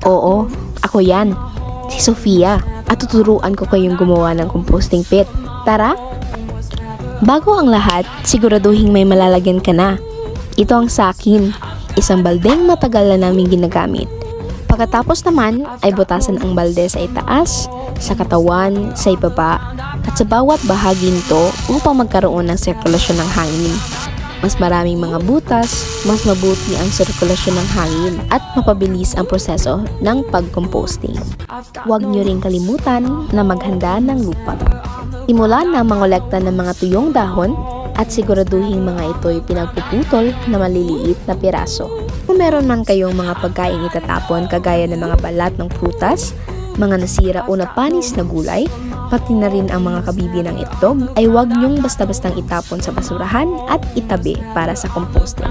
Oo, ako yan. Si Sofia. At tuturuan ko kayong gumawa ng composting pit. Tara! Bago ang lahat, siguraduhin may malalagyan ka na. Ito ang sakin, isang baldeng matagal na naming ginagamit. Pagkatapos naman ay butasan ang balde sa itaas, sa katawan, sa ibaba, at sa bawat bahagi nito upang magkaroon ng sirkulasyon ng hangin. Mas maraming mga butas, mas mabuti ang sirkulasyon ng hangin at mapabilis ang proseso ng pag-composting. Huwag niyo ring kalimutan na maghanda ng lupa. Simulan na mangolekta ng mga tuyong dahon at siguraduhin mga ito'y pinagpuputol na maliliit na piraso. Kung meron man kayong mga pagkain itatapon kagaya ng mga balat ng prutas, mga nasira o napanis na gulay, pati na rin ang mga kabibi ng itlog, ay huwag niyong basta-bastang itapon sa basurahan at itabi para sa composting.